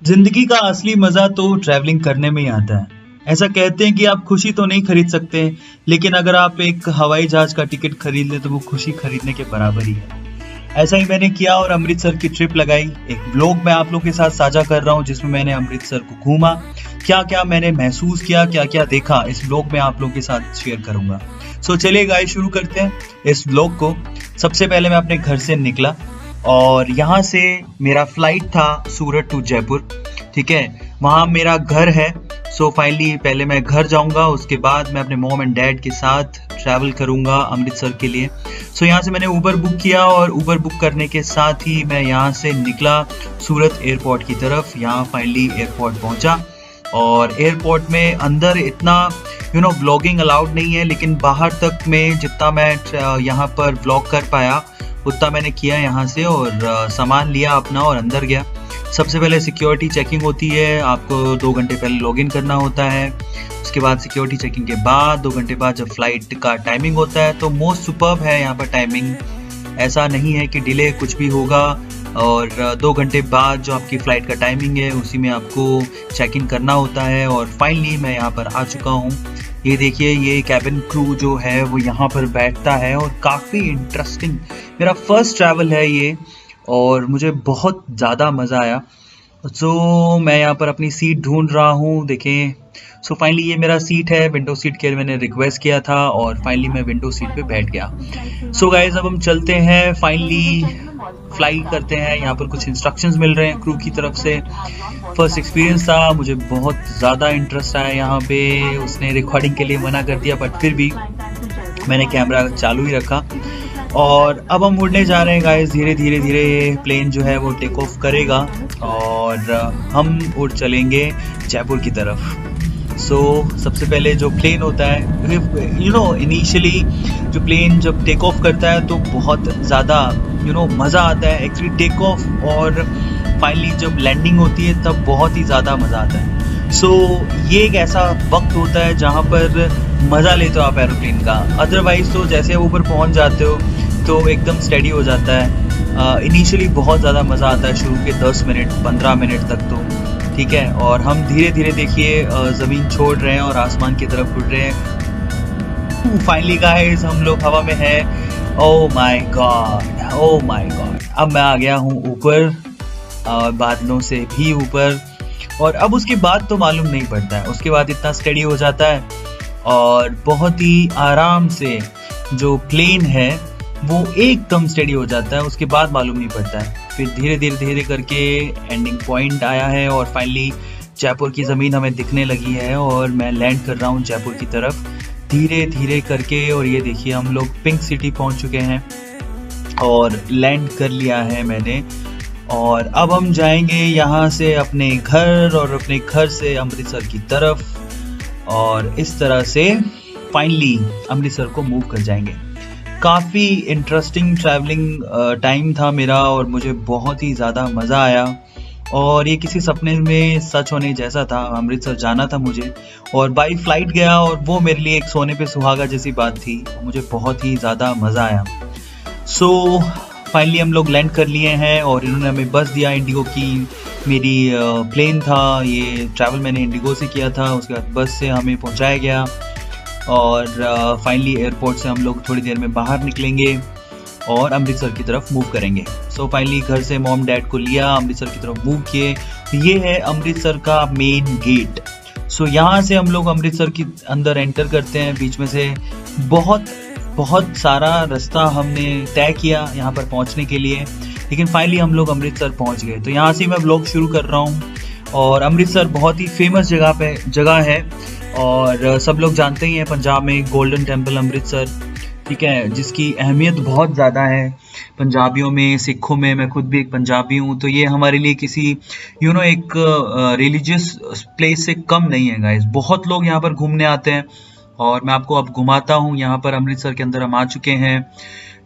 जिंदगी का असली मजा तो ट्रैवलिंग करने में ही आता है। ऐसा कहते हैं कि आप खुशी तो नहीं खरीद सकते, लेकिन अगर आप एक हवाई जहाज का टिकट खरीद लें तो वो खुशी खरीदने के बराबर ही है। ऐसा ही मैंने किया और अमृतसर की ट्रिप लगाई। एक व्लॉग मैं आप लोगों के साथ साझा कर रहा हूँ जिसमें मैंने अमृतसर को घूमा, क्या क्या मैंने महसूस किया, क्या क्या देखा, इस व्लॉग में आप लोगों के साथ शेयर करूंगा। सो चलिए गाइस, शुरू करते हैं इस व्लॉग को। सबसे पहले मैं अपने घर से निकला और यहाँ से मेरा फ्लाइट था सूरत टू जयपुर। ठीक है, वहाँ मेरा घर है। सो फाइनली पहले मैं घर जाऊंगा, उसके बाद मैं अपने मॉम एंड डैड के साथ ट्रैवल करूंगा अमृतसर के लिए। सो यहाँ से मैंने उबर बुक किया और उबर बुक करने के साथ ही मैं यहाँ से निकला सूरत एयरपोर्ट की तरफ। यहाँ फाइनली एयरपोर्ट पहुंचा और एयरपोर्ट में अंदर इतना व्लॉगिंग अलाउड नहीं है, लेकिन बाहर तक में जितना मैं यहाँ पर व्लॉग कर पाया उतना मैंने किया यहाँ से। और सामान लिया अपना और अंदर गया। सबसे पहले सिक्योरिटी चेकिंग होती है, आपको 2 घंटे पहले लॉगिन करना होता है। उसके बाद सिक्योरिटी चेकिंग के बाद 2 घंटे बाद जब फ्लाइट का टाइमिंग होता है तो मोस्ट सुपर्ब है यहाँ पर टाइमिंग। ऐसा नहीं है कि डिले कुछ भी होगा। और 2 घंटे बाद जो आपकी फ़्लाइट का टाइमिंग है उसी में आपको चेक इन करना होता है। और फाइनली मैं यहाँ पर आ चुका हूँ। ये देखिए, ये कैबिन क्रू जो है वो यहाँ पर बैठता है और काफ़ी इंटरेस्टिंग, मेरा फर्स्ट ट्रैवल है ये और मुझे बहुत ज़्यादा मज़ा आया। सो मैं यहाँ पर अपनी सीट ढूंढ रहा हूँ। देखें, सो फाइनली ये मेरा सीट है। विंडो सीट के लिए मैंने रिक्वेस्ट किया था और फाइनली मैं विंडो सीट पे बैठ गया। सो गाइज, अब हम चलते हैं, फाइनली फ्लाई करते हैं। यहाँ पर कुछ इंस्ट्रक्शंस मिल रहे हैं क्रू की तरफ से। फर्स्ट एक्सपीरियंस था, मुझे बहुत ज़्यादा इंटरेस्ट आया यहाँ पे। उसने रिकॉर्डिंग के लिए मना कर दिया बट फिर भी मैंने कैमरा चालू ही रखा। और अब हम उड़ने जा रहे हैं गाइस। धीरे धीरे धीरे प्लेन जो है वो टेक ऑफ करेगा और हम उड़ चलेंगे जयपुर की तरफ। सो सबसे पहले जो प्लेन होता है, इनिशियली जो प्लेन जब टेक ऑफ करता है तो बहुत ज़्यादा मज़ा आता है एक्चुअली टेक ऑफ। और फाइनली जब लैंडिंग होती है तब बहुत ही ज़्यादा मज़ा आता है। सो ये एक ऐसा वक्त होता है जहाँ पर मज़ा लेते हो आप एरोप्लेन का। अदरवाइज तो जैसे ऊपर पहुँच जाते हो तो एकदम स्टेडी हो जाता है। इनिशियली बहुत ज़्यादा मज़ा आता है, शुरू के 10 मिनट 15 मिनट तक तो ठीक है। और हम धीरे धीरे देखिए ज़मीन छोड़ रहे हैं और आसमान की तरफ उड़ रहे हैं। फाइनली गाइस, हम लोग हवा में हैं। Oh my God, oh my God. अब मैं आ गया हूँ ऊपर, बादलों से भी ऊपर। और अब उसके बाद तो मालूम नहीं पड़ता है, उसके बाद इतना स्टेडी हो जाता है और बहुत ही आराम से जो प्लेन है वो एकदम स्टेडी हो जाता है। उसके बाद मालूम नहीं पड़ता है। फिर धीरे धीरे धीरे करके एंडिंग पॉइंट आया है और फाइनली जयपुर की ज़मीन हमें दिखने लगी है और मैं लैंड कर रहा हूँ जयपुर की तरफ धीरे धीरे करके। और ये देखिए, हम लोग पिंक सिटी पहुँच चुके हैं और लैंड कर लिया है मैंने। और अब हम जाएंगे यहाँ से अपने घर और अपने घर से अमृतसर की तरफ और इस तरह से फाइनली अमृतसर को मूव कर जाएंगे। काफ़ी इंटरेस्टिंग ट्रैवलिंग टाइम था मेरा और मुझे बहुत ही ज़्यादा मज़ा आया। और ये किसी सपने में सच होने जैसा था। अमृतसर जाना था मुझे और बाई फ्लाइट गया और वो मेरे लिए एक सोने पे सुहागा जैसी बात थी। मुझे बहुत ही ज़्यादा मज़ा आया। सो फाइनली हम लोग लैंड कर लिए हैं और इन्होंने हमें बस दिया इंडिगो की। मेरी प्लेन था ये, ट्रैवल मैंने इंडिगो से किया था। उसके बाद बस से हमें पहुंचाया गया और फाइनली एयरपोर्ट से हम लोग थोड़ी देर में बाहर निकलेंगे और अमृतसर की तरफ मूव करेंगे। सो फाइनली घर से मॉम डैड को लिया, अमृतसर की तरफ मूव किए। ये है अमृतसर का मेन गेट। सो यहाँ से हम लोग अमृतसर की अंदर एंटर करते हैं। बीच में से बहुत सारा रास्ता हमने तय किया यहाँ पर पहुँचने के लिए, लेकिन फाइनली हम लोग अमृतसर पहुँच गए। तो यहाँ से मैं व्लॉग शुरू कर रहा हूँ। और अमृतसर बहुत ही फेमस जगह है और सब लोग जानते ही हैं, पंजाब में गोल्डन टेम्पल अमृतसर, ठीक है, जिसकी अहमियत बहुत ज़्यादा है पंजाबियों में, सिखों में। मैं खुद भी एक पंजाबी हूँ, तो ये हमारे लिए किसी एक रिलीजियस प्लेस से कम नहीं है गाइस। बहुत लोग यहाँ पर घूमने आते हैं और मैं आपको अब घुमाता हूँ। यहाँ पर अमृतसर के अंदर हम आ चुके हैं।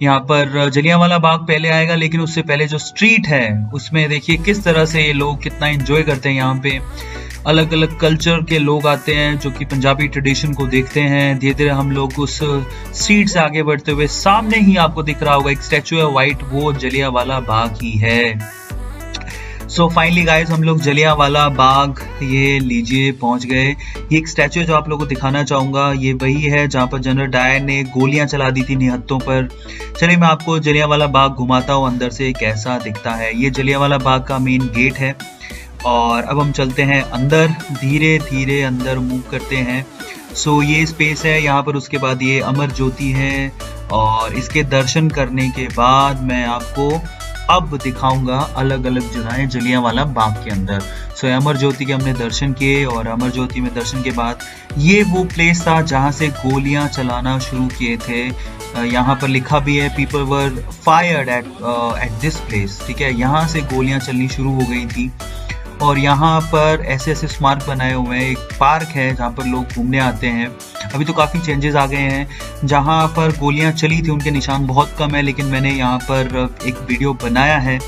यहाँ पर जलियांवाला बाग पहले आएगा, लेकिन उससे पहले जो स्ट्रीट है उसमें देखिए किस तरह से ये लोग कितना एंजॉय करते हैं। यहाँ पे अलग अलग कल्चर के लोग आते हैं जो कि पंजाबी ट्रेडिशन को देखते हैं। धीरे धीरे हम लोग उस स्ट्रीट से आगे बढ़ते हुए सामने ही आपको दिख रहा होगा एक स्टैचू है वाइट, वो जलियांवाला बाग ही है। सो फाइनली गाइज हम लोग जलियांवाला बाग ये लीजिए पहुंच गए। ये एक स्टैचू है जो आप लोगों को दिखाना चाहूंगा, ये वही है जहां पर जनरल डायर ने गोलियां चला दी थी निहत्तों पर। चलिए मैं आपको जलियांवाला बाग घुमाता हूँ अंदर से कैसा दिखता है। ये जलियांवाला बाग का मेन गेट है और अब हम चलते हैं अंदर, धीरे धीरे अंदर मूव करते हैं। सो ये स्पेस है यहाँ पर, उसके बाद ये अमर ज्योति है और इसके दर्शन करने के बाद मैं आपको अब दिखाऊंगा अलग अलग जगहें जलियांवाला बाग के अंदर। सो अमर ज्योति के हमने दर्शन किए और अमर ज्योति में दर्शन के बाद ये वो प्लेस था जहाँ से गोलियां चलाना शुरू किए थे। यहाँ पर लिखा भी है people were fired at this place, ठीक है। यहाँ से गोलियां चलनी शुरू हो गई थी और यहाँ पर ऐसे ऐसे स्मारक बनाए हुए हैं। एक पार्क है जहाँ पर लोग घूमने आते हैं। अभी तो काफ़ी चेंजेस आ गए हैं। जहाँ पर गोलियाँ चली थी उनके निशान बहुत कम है, लेकिन मैंने यहाँ पर एक वीडियो बनाया है,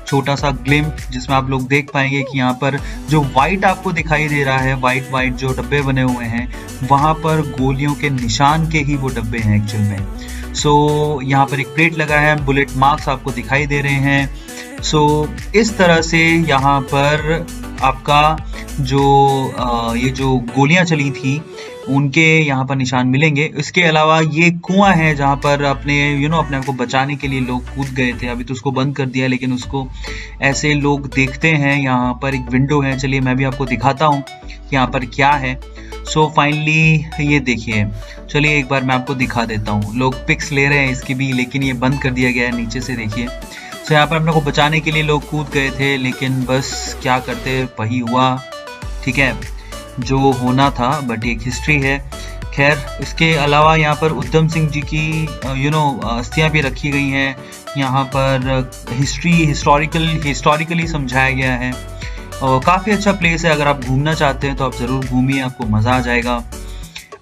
छोटा सा ग्लिम्प, जिसमें आप लोग देख पाएंगे कि यहाँ पर जो वाइट आपको दिखाई दे रहा है, वाइट वाइट जो डब्बे बने हुए हैं, वहाँ पर गोलियों के निशान के ही वो डब्बे हैं एक्चुअल में। सो यहाँ पर एक प्लेट लगा है, बुलेट मार्क्स आपको दिखाई दे रहे हैं। सो इस तरह से यहाँ पर आपका ये जो गोलियां चली थी उनके यहाँ पर निशान मिलेंगे। इसके अलावा ये कुआं है जहाँ पर अपने अपने आप को बचाने के लिए लोग कूद गए थे। अभी तो उसको बंद कर दिया, लेकिन उसको ऐसे लोग देखते हैं। यहाँ पर एक विंडो है, चलिए मैं भी आपको दिखाता हूँ यहाँ पर क्या है। सो फाइनली ये देखिए, चलिए एक बार मैं आपको दिखा देता हूँ। लोग पिक्स ले रहे हैं इसकी भी, लेकिन ये बंद कर दिया गया है नीचे से, देखिए। तो यहाँ पर अपने को बचाने के लिए लोग कूद गए थे, लेकिन बस क्या करते, वही हुआ, ठीक है, जो होना था। बट एक हिस्ट्री है। खैर इसके अलावा यहाँ पर उधम सिंह जी की अस्थियाँ भी रखी गई हैं। यहाँ पर हिस्टोरिकली समझाया गया है और काफ़ी अच्छा प्लेस है। अगर आप घूमना चाहते हैं तो आप ज़रूर घूमिए, आपको मज़ा आ जाएगा।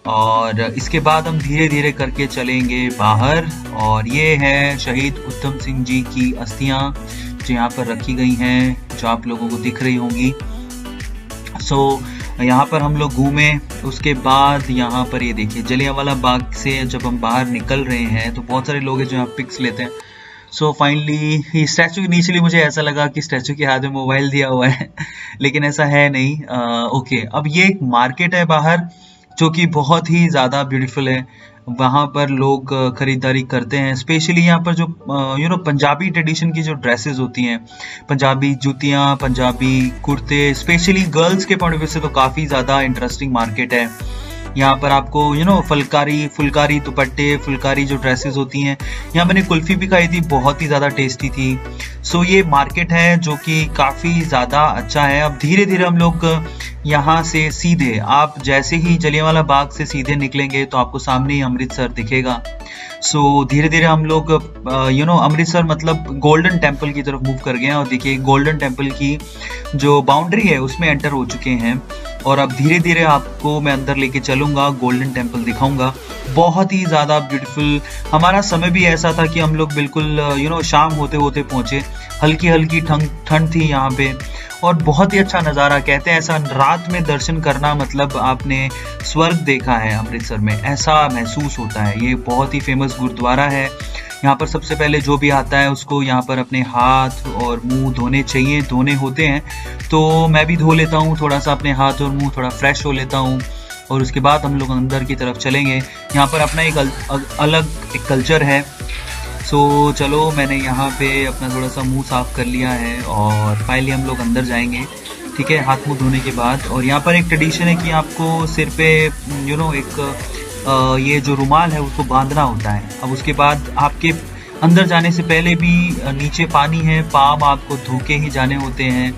और इसके बाद हम धीरे धीरे करके चलेंगे बाहर और ये है शहीद उधम सिंह जी की अस्थियां जो यहाँ पर रखी गई हैं, जो आप लोगों को दिख रही होंगी। सो यहाँ पर हम लोग घूमे। उसके बाद यहाँ पर ये देखिए, जलियांवाला बाग से जब हम बाहर निकल रहे हैं तो बहुत सारे लोग हैं जो यहाँ पिक्स लेते हैं। सो फाइनली स्टैचू के नीचे मुझे ऐसा लगा कि स्टैचू के हाथ में मोबाइल दिया हुआ है लेकिन ऐसा है नहीं। ओके, अब ये एक मार्केट है बाहर जो कि बहुत ही ज़्यादा ब्यूटीफुल है। वहाँ पर लोग खरीदारी करते हैं। स्पेशली यहाँ पर जो पंजाबी ट्रेडिशन की जो ड्रेसेस होती हैं, पंजाबी जूतियाँ, पंजाबी कुर्ते, स्पेशली गर्ल्स के पॉइंट ऑफ व्यू से तो काफ़ी ज़्यादा इंटरेस्टिंग मार्केट है। यहाँ पर आपको फुलकारी दुपट्टे, फुलकारी जो ड्रेसेस होती हैं। यहाँ मैंने कुल्फ़ी भी खाई थी, बहुत ही ज़्यादा टेस्टी थी। सो ये मार्केट है जो कि काफ़ी ज़्यादा अच्छा है। अब धीरे धीरे हम लोग यहाँ से सीधे, आप जैसे ही जलियांवाला बाग से सीधे निकलेंगे तो आपको सामने ही अमृतसर दिखेगा। सो धीरे धीरे हम लोग अमृतसर मतलब गोल्डन टेम्पल की तरफ मूव कर गए हैं और देखिए गोल्डन टेम्पल की जो बाउंड्री है उसमें एंटर हो चुके हैं। और अब धीरे धीरे आपको मैं अंदर लेके चलूंगा, गोल्डन टेम्पल दिखाऊंगा। बहुत ही ज़्यादा ब्यूटीफुल। हमारा समय भी ऐसा था कि हम लोग बिल्कुल शाम होते होते पहुँचे। हल्की हल्की ठंड थी यहाँ पे और बहुत ही अच्छा नज़ारा। कहते हैं ऐसा रात में दर्शन करना मतलब आपने स्वर्ग देखा है अमृतसर में, ऐसा महसूस होता है। ये बहुत ही फेमस गुरुद्वारा है। यहाँ पर सबसे पहले जो भी आता है उसको यहाँ पर अपने हाथ और मुंह धोने होते हैं। तो मैं भी धो लेता हूँ थोड़ा सा अपने हाथ और मुंह, थोड़ा फ्रेश हो लेता हूँ और उसके बाद हम लोग अंदर की तरफ चलेंगे। यहाँ पर अपना एक अलग कल्चर है। सो चलो, मैंने यहाँ पे अपना थोड़ा सा मुंह साफ कर लिया है और फाइनली हम लोग अंदर जाएंगे, ठीक है, हाथ मुंह धोने के बाद। और यहाँ पर एक ट्रेडिशन है कि आपको सिर पे ये जो रुमाल है उसको बांधना होता है। अब उसके बाद आपके अंदर जाने से पहले भी नीचे पानी है, पाँव आपको धो के ही जाने होते हैं।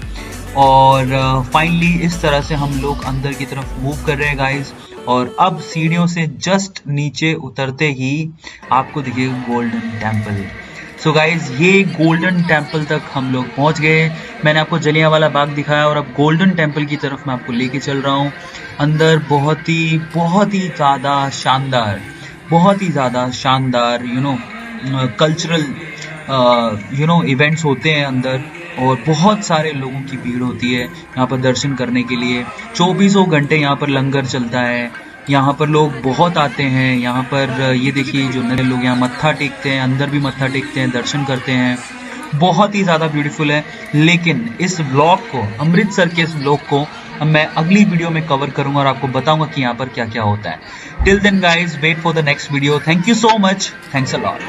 और फाइनली इस तरह से हम लोग अंदर की तरफ मूव कर रहे हैं गाइस। और अब सीढ़ियों से जस्ट नीचे उतरते ही आपको दिखेगा गोल्डन टेम्पल। सो गाइज, ये गोल्डन टेम्पल तक हम लोग पहुंच गए। मैंने आपको जलियांवाला बाग दिखाया और अब गोल्डन टेम्पल की तरफ मैं आपको लेके चल रहा हूँ। अंदर बहुत ही ज़्यादा शानदार कल्चरल इवेंट्स होते हैं अंदर और बहुत सारे लोगों की भीड़ होती है यहाँ पर दर्शन करने के लिए। 24 घंटे यहाँ पर लंगर चलता है। यहाँ पर लोग बहुत आते हैं। यहाँ पर ये देखिए जो नए लोग यहाँ मत्था टेकते हैं, अंदर भी मत्था टेकते हैं, दर्शन करते हैं। बहुत ही ज़्यादा ब्यूटीफुल है। लेकिन इस व्लॉग को, अमृतसर के इस व्लॉग को मैं अगली वीडियो में कवर करूंगा और आपको बताऊंगा कि यहाँ पर क्या क्या होता है। Till then guys, wait for the next video. Thank you so much, thanks a lot.